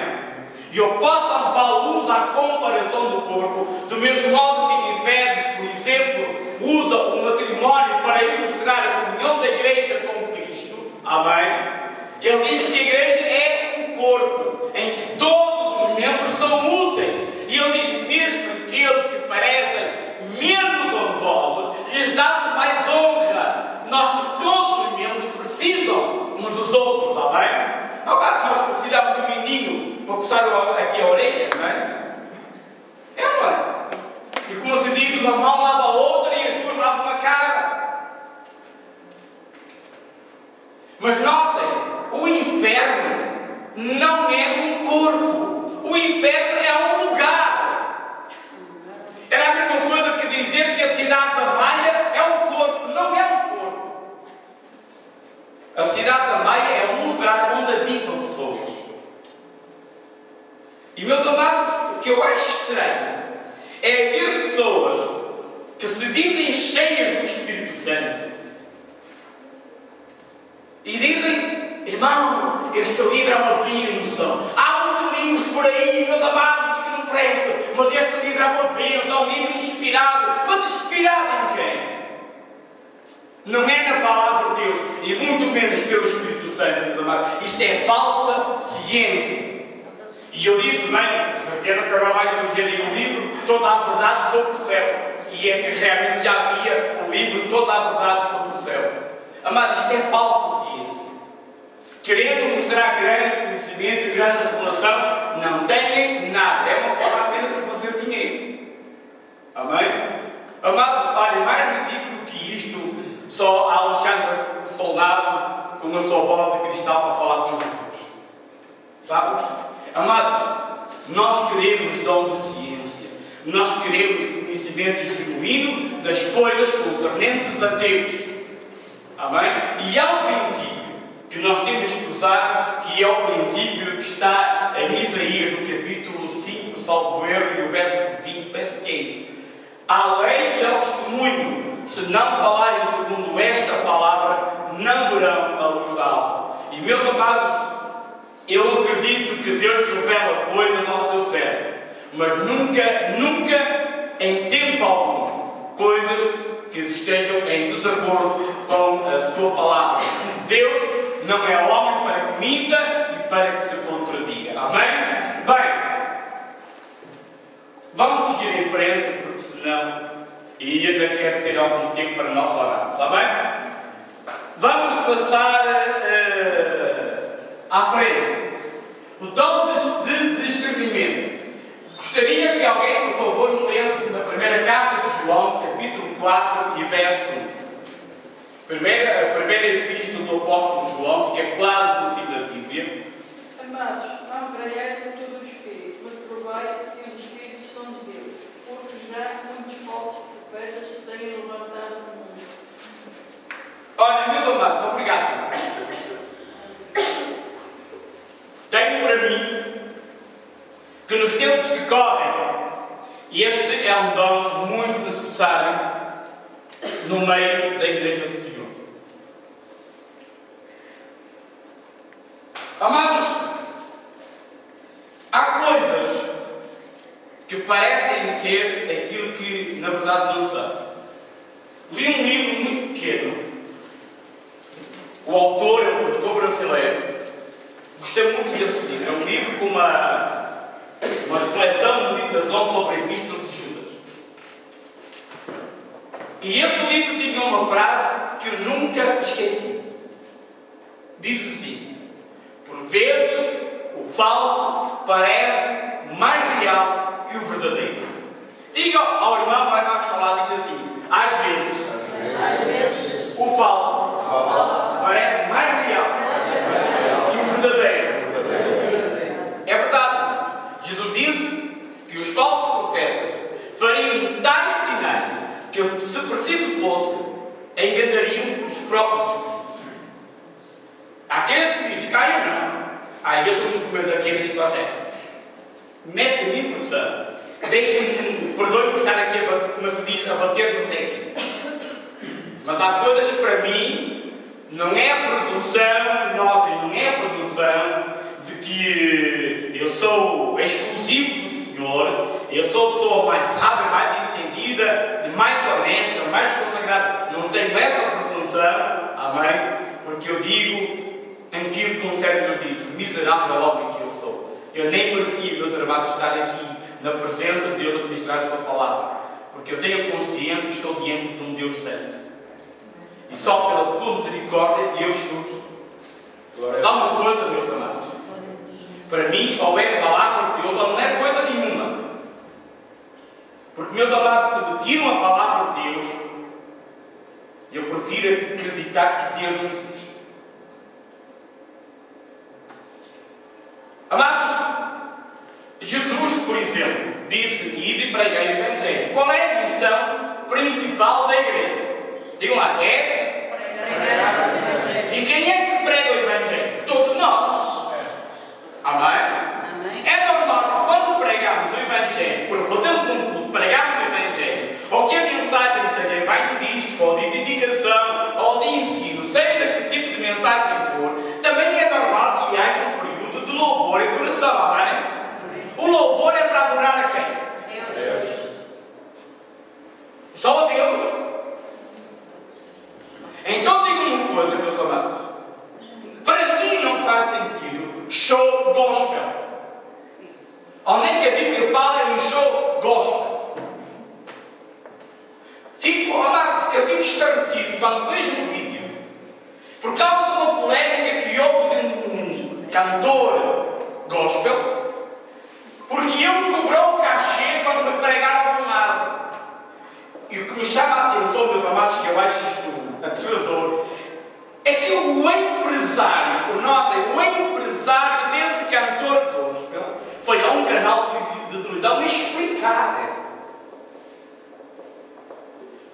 E o apóstolo São Paulo usa a comparação do corpo, do mesmo modo que em Efésios, por exemplo, usa o matrimónio para ilustrar a comunhão da igreja com Cristo. Amém? Ele diz que a igreja é um corpo, em que todos os membros são úteis. E ele diz, mesmo aqueles que parecem menos honrosos, lhes dá mais honra. Todos os membros precisam uns dos outros. Amém? Nós precisamos de um menino para coçar aqui a orelha, não é? É, não é? E como se diz, uma mão lava a outra e as duas lavam a cara. Mas notem, o inferno não é um corpo. O inferno é um lugar. Era a mesma coisa que dizer que a cidade da Maia é um corpo. Não é um corpo. A cidade da Maia é um lugar onde habitam pessoas. E meus amados, o que eu acho estranho é ver pessoas que se dizem cheias do Espírito Santo e dizem, irmão, este livro é uma bênção. Há muitos livros por aí, meus amados, que não prestam, mas este livro é uma bênção, é um livro inspirado. Mas inspirado em quem? Não é na palavra de Deus, e muito menos pelo Espírito Santo, meus amados. Isto é falsa ciência. E eu disse, bem, de certeza que agora vai surgir aí um livro, toda a verdade sobre o céu. E é que realmente já havia um livro, toda a verdade sobre o céu. Amados, isto é falsa ciência. querendo mostrar grande conhecimento, grande revelação, não têm nada. É uma forma apenas de fazer dinheiro. Amém? Amados, olha, mais ridículo que isto, só a Alexandra Soldado com a sua bola de cristal para falar com Jesus. Sabe? Amados, nós queremos dom de ciência. Nós queremos conhecimento genuíno das coisas concernentes a Deus. Amém? E há um princípio que nós temos que usar, que é o princípio que está em Isaías, no capítulo 5, salvo erro, e o verso 20, parece que é isto. A lei e ao testemunho, se não falarem segundo esta palavra, não verão a luz da alva. E meus amados, eu acredito que Deus revela coisas ao seu servo, mas nunca, em tempo algum, coisas que estejam em desacordo com a sua palavra. Deus não é homem para que minta e para que se contradiga. Amém? Bem, vamos seguir em frente, porque senão, e ainda quero ter algum tempo para nós orarmos. Amém? Vamos passar à frente. O dom de discernimento. Gostaria que alguém, por favor, me lesse na primeira carta de João, capítulo 4 e verso 1. A primeira epístola do apóstolo João, que é quase no fim da Bíblia. Amados, não creiais em todo o Espírito, mas provai se os Espíritos são de Deus, porque já muitos falsos profetas se têm levantado no mundo. Olha, meus amados, obrigado. Tenho para mim que nos tempos que correm, este é um dom muito necessário no meio da Igreja do Senhor. Amados, há coisas que parecem ser aquilo que na verdade não são. Li um livro muito pequeno. O autor é um pastor brasileiro. Gostei muito desse livro. É um livro com uma reflexão, meditação sobre a Epístola de Judas. E esse livro tinha uma frase que eu nunca esqueci. Diz assim: por vezes o falso parece mais real que o verdadeiro. Diga ao irmão, vai mais falar, diga assim: às vezes o falso parece mais real que o verdadeiro. É verdade. Jesus disse que os falsos profetas fariam tais sinais que, se preciso fosse, enganariam os próprios espíritos. Há aqueles que dizem: eu não. Eu sou os primeiros aqueles que corretos. Mete-me impressão. Deixem-me, perdoe por estar aqui a bater no sei aqui. Mas há coisas que para mim não é a presunção, notem, não é a presunção de que eu sou exclusivo do Senhor, eu sou a pessoa mais sábia, mais entendida, mais honesta, mais consagrada. Não tenho essa presunção, amém? Porque eu digo aquilo que um servo disse: miserável homem que eu sou. Eu nem merecia, meus irmãos, estar aqui na presença de Deus a ministrar a sua palavra, porque eu tenho a consciência que estou diante de um Deus santo. E só pela sua misericórdia eu estou aqui. Mas há uma coisa, meus amados. Para mim, ou é a palavra de Deus, ou não é coisa nenhuma. Porque, meus amados, se retiram a palavra de Deus, eu prefiro acreditar que Deus não existe. Amados, Jesus, por exemplo, disse: ide e pregai o Evangelho. Qual é a missão principal da igreja? Digam lá: é pregar o Evangelho. E quem é que prega o Evangelho? Todos nós. Amém? É normal que quando pregamos o Evangelho, por fazermos um culto, pregamos o Evangelho, ou que a mensagem seja evangelística, ou de edificação, ou de ensino, seja que tipo de mensagem for, também é normal que haja um período de louvor e adoração. Amém? O louvor é para adorar a quem? Deus. Só a Deus. Então diga-me uma coisa, meus amados. Para mim não faz sentido show gospel.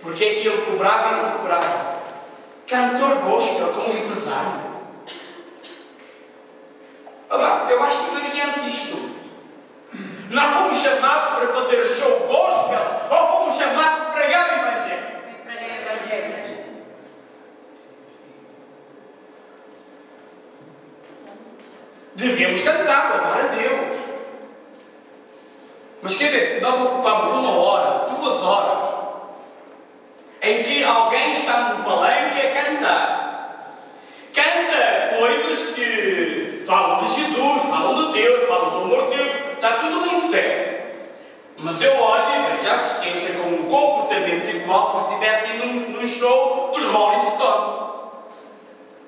Porque é que ele cobrava e não cobrava. Cantor gospel como empresário. Eu acho hilariante isto. Nós fomos chamados para fazer show gospel ou fomos chamados para pregar o Evangelho? Devemos cantar, louvar a Deus. Mas quer dizer, nós ocupamos 1 hora, 2 horas, em que alguém está no palanque a cantar. Canta coisas que falam de Jesus, falam de Deus, falam do amor de Deus, está tudo muito certo. Mas eu olho e vejo a assistência com um comportamento igual como se estivessem num show dos Rolling Stones.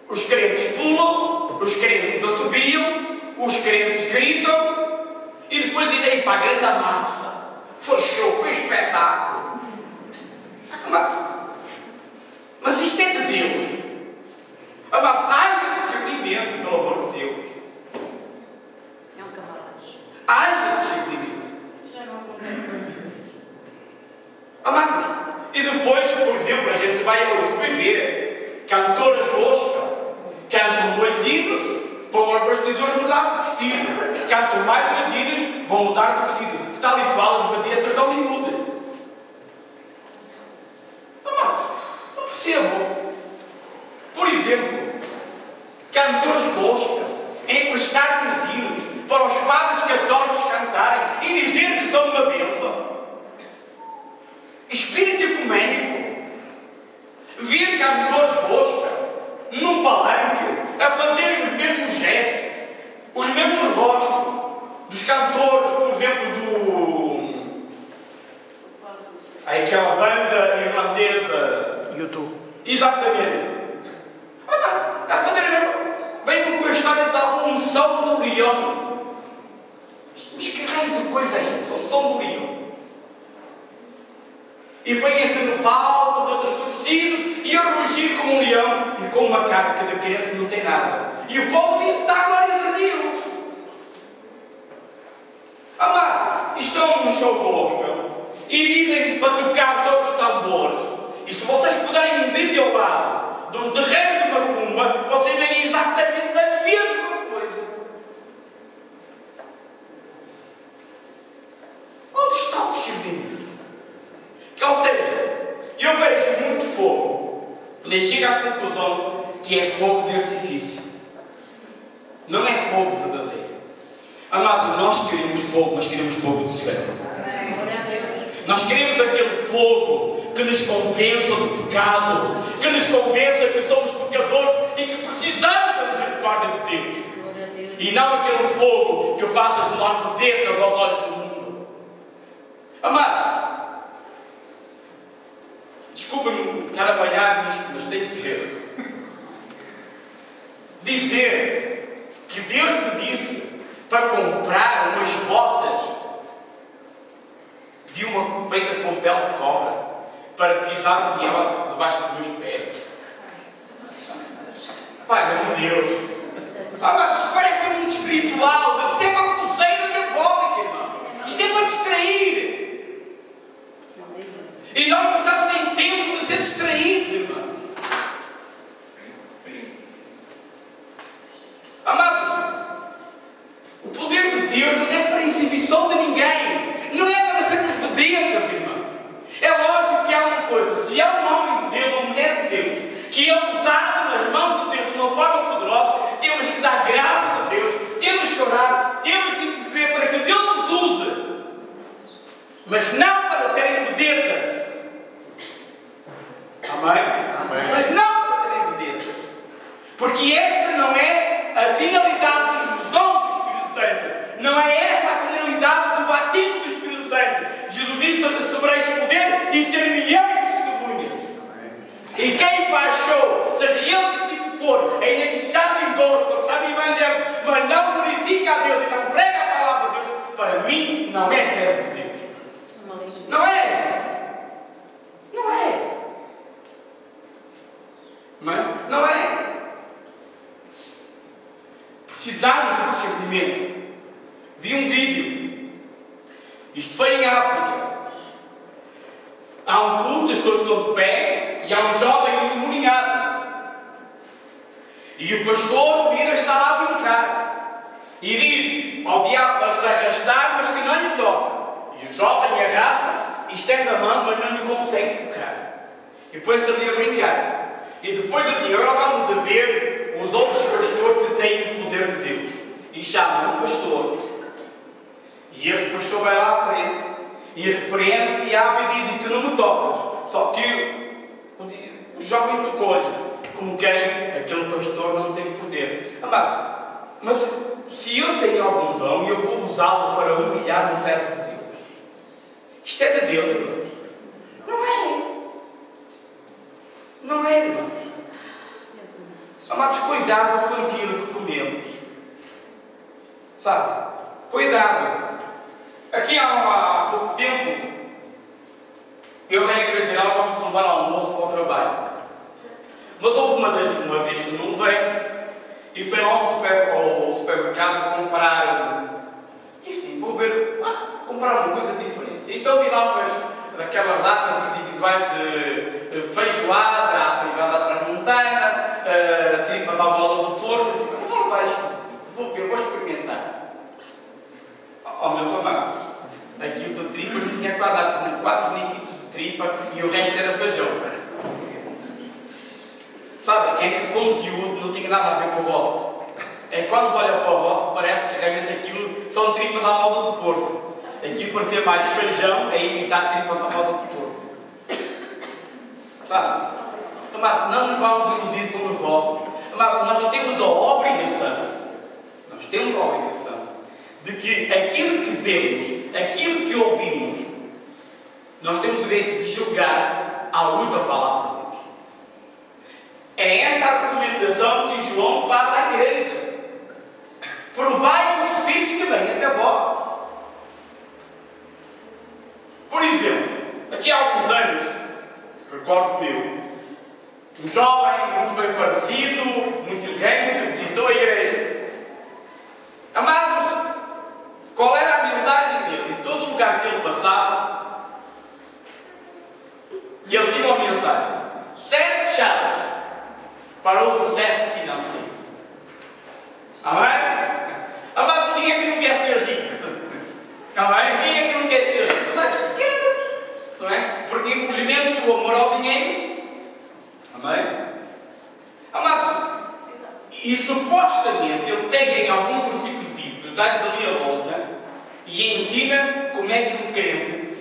Os crentes pulam, os crentes assobiam, os crentes gritam e depois irei para a grande massa. Foi show, foi espetáculo. Mas isto é de Deus. Haja discernimento, pelo amor de Deus. É um camarada. Haja discernimento. Já não acontece. Amados, e depois, por exemplo, a gente vai hoje ver cantores gospel, cantam 2 hinos, vão aos bastidores mudar de vestido. Cantam mais 2 hinos, vão mudar de vestido. Tal e qual as vedetras de Hollywood. Amados, não percebo. Por exemplo, cantores gospel emprestarem os hinos para os padres católicos cantarem e dizer que são uma bênção. Espírito ecuménico. Ver cantores gospel num palanque a fazerem os mesmos gestos, os mesmos rostos dos cantores, por exemplo, aquela banda irlandesa YouTube. Exatamente. A fazer a mesma. Vem-me com a história da unção do leão. Mas que raio de coisa é isso? A unção do leão. E põem-se no palco, todos torcidos, e a rugir como um leão, e com uma cara que de crente não tem nada. E o povo diz: dá glórias a Deus. Amados, estão no show gospel e dizem para tocar só os tambores. E se vocês puderem um vídeo ao lado de um terreiro de macumba, vocês veem exatamente a mesma coisa. Onde está o discernimento? Ou seja, eu vejo muito fogo, mas chego à conclusão que é fogo de artifício. Não é fogo verdadeiro. Amado, nós queremos fogo, mas queremos fogo do céu. Nós queremos aquele fogo que nos convença do pecado, que nos convença que somos pecadores e que precisamos da misericórdia de Deus. E não aquele fogo que faça de nós vedetas aos olhos do mundo. Amados, desculpem-me estar a banhar nisto, mas tem que ser. Dizer que Deus me disse para comprar umas botas de uma feita com pele de cobra para pisar debaixo dos meus pés. Pai, meu Deus! Mas isto parece muito espiritual, mas isto é uma pulseira diabólica, irmão. Isto é para distrair. E nós não estamos em tempo de ser distraídos, irmãos. Amados, o poder de Deus não é para exibição de ninguém. Não é para sermos vedetas, irmãos. É lógico que há uma coisa. Se há um homem de Deus, uma mulher de Deus, que é usado nas mãos de Deus de uma forma poderosa, temos que dar graças a Deus, temos que orar, temos que interceder para que Deus nos use. Mas não para serem vedetas. Amém? Amém? Mas não para serem vedetas. Porque esta não é a finalidade dos dons do Espírito Santo. Não é esta a finalidade do batismo do Espírito Santo. Jesus disse: recebereis poder e ser-me-eis testemunhas. E quem faz show, seja ele que tipo for, ainda que chame gospel, que chame evangelho, mas não glorifica a Deus e não prega a palavra de Deus, para mim não é servo de Deus. Não é? Não é? Não é? Precisamos Há um culto, as pessoas estão de pé e há um jovem endemoniado. E o pastor, o líder, está lá a brincar. E diz ao diabo para se arrastar, mas que não lhe toca. E o jovem arrasta-se e estende a mão, mas não lhe consegue tocar. E põe-se ali a brincar. E depois assim, agora vamos a ver os outros pastores se têm o poder de Deus. E chamam um pastor. E esse pastor vai lá à frente e repreende e abre e diz: tu não me tocas. Só que o jovem tocou-lhe, como quem aquele pastor não tem poder. Mas se eu tenho algum dom, eu vou usá-lo para humilhar um servo de Deus. Isto é de Deus, irmãos. Não é. Não é, irmãos. Amados, cuidado com aquilo que comemos. Sabe? Cuidado. Aqui há pouco tempo, eu na igreja geral gosto de levar almoço para o trabalho. Mas houve uma vez que não levei e fui lá ao supermercado comprar. E sim, vou ver, vou comprar uma coisa diferente. Então vi lá daquelas latas individuais de feijoada, a feijoada à transmontana, tripas à mola do porco. Assim, vou levar isto, vou ver, vou experimentar. Oh, meus amados, aquilo de tripa, eu tinha quase 4 líquidos de tripa e o resto era feijão. Sabe, é que o conteúdo não tinha nada a ver com o rótulo. É que quando se olha para o rótulo, parece que realmente aquilo são tripas à moda do Porto. Aquilo parecia mais feijão a imitar tripas à moda do Porto. Sabe? Amado, não nos vamos iludir com os rótulos. Amado, nós temos a obrigação de que aquilo que vemos, aquilo que ouvimos, nós temos o direito de julgar à luz da palavra de Deus. É esta a recomendação que João faz à igreja. Provai os espíritos que vêm até vós. Por exemplo, aqui há alguns anos, recordo meu, um jovem muito bem parecido, muito elegante, visitou a igreja. Amados, qual era a mensagem dele? Em todo lugar que ele passava, ele tinha uma mensagem: 7 chaves para o sucesso financeiro. Amém? Amados, quem é que não quer ser rico? Amém? Quem é que não quer ser rico? Não é? Porque infelizmente o amor ao dinheiro. Amém? Amados, e supostamente ele pega em algum versículo bíblico, dá-lhes ali a volta e ensina como é que um crente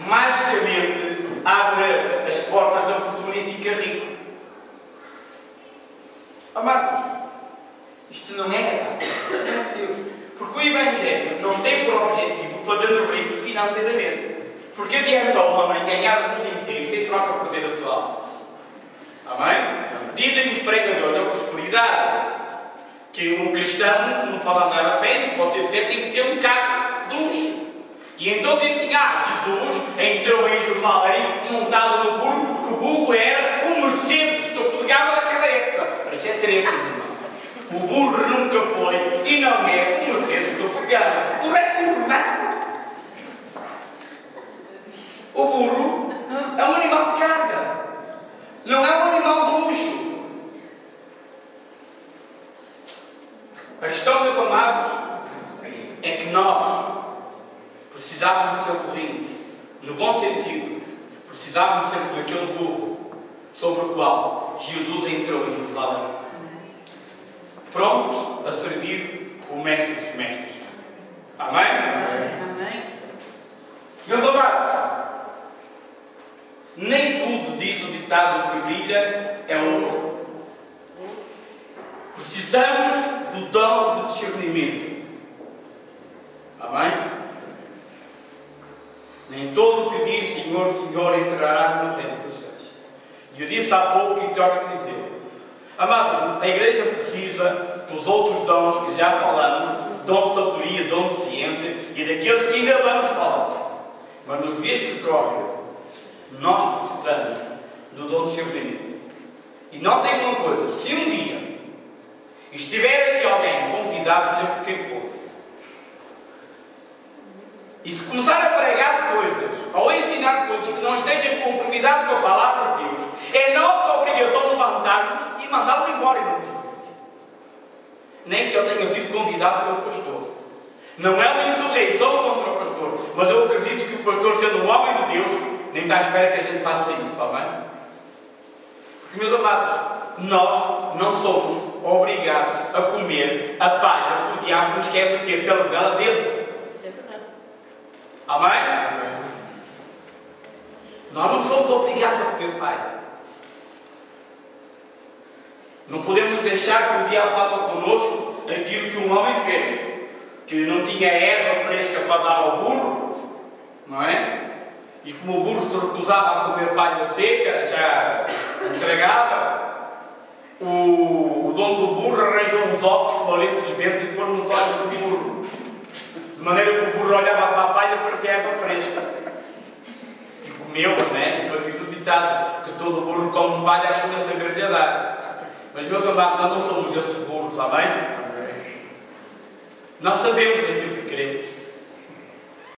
magicamente abre as portas da fortuna e fica rico. Amados, isto não é verdade. Isto não é Deus. Porque o Evangelho não tem por objetivo fazer-nos ricos financeiramente. Porque adianta ao homem ganhar o mundo inteiro sem troca perder a sua alma. Amém? Dizem os pregadores da prosperidade que um cristão não pode andar a pé, não pode ter, tem que ter um carro de luxo. E então dizem: Jesus entrou em Jerusalém montado no burro, porque o burro era um Mercedes, topo de gama daquela época. Isso é treta, irmão. O burro nunca foi e não é um Mercedes topo de gama. O burro não. O burro é um animal de carga. Não é um animal de luxo. A questão, meus amados, é que nós precisávamos ser burrinhos. No bom sentido, precisávamos ser como aquele burro sobre o qual Jesus entrou em Jerusalém. Prontos a servir o Mestre dos Mestres. Amém? Amém. Meus amados, nem tudo, diz o ditado, que brilha é ouro. Precisamos do dom de discernimento. Amém? Nem todo o que diz Senhor, Senhor entrará no reino dos céus. E eu disse há pouco e torno a dizer: amados, a igreja precisa dos outros dons que já falamos, dom de sabedoria, dom de ciência e daqueles que ainda vamos falar. Mas nos dias que correm, nós precisamos do dom de discernimento. E notem uma coisa: se um dia estiver aqui alguém convidado, seja por quem for, e se começar a pregar coisas, ou a ensinar coisas que não estejam nem que ele tenha sido convidado pelo pastor. Não é uma insurreição contra o pastor, mas eu acredito que o pastor, sendo um homem de Deus, nem está à espera que a gente faça isso, amém? Porque, meus amados, nós não somos obrigados a comer a palha que o diabo nos quer meter pela goela dentro. Isso é verdade. Amém? Nós não somos obrigados a comer palha. Não podemos deixar que o diabo faça connosco aquilo que um homem fez, que não tinha erva fresca para dar ao burro, não é? E como o burro se recusava a comer palha seca, já entregava, o dono do burro arranjou uns ovos com valientes de vento e pôr nos olhos do burro. De maneira que o burro olhava para a palha e parecia erva fresca. E comeu, não é? Depois diz o ditado, que todo burro come palha, acho que não saber lhe dar. Mas, meus amados, nós não somos desses burros, amém? Nós sabemos aquilo que queremos.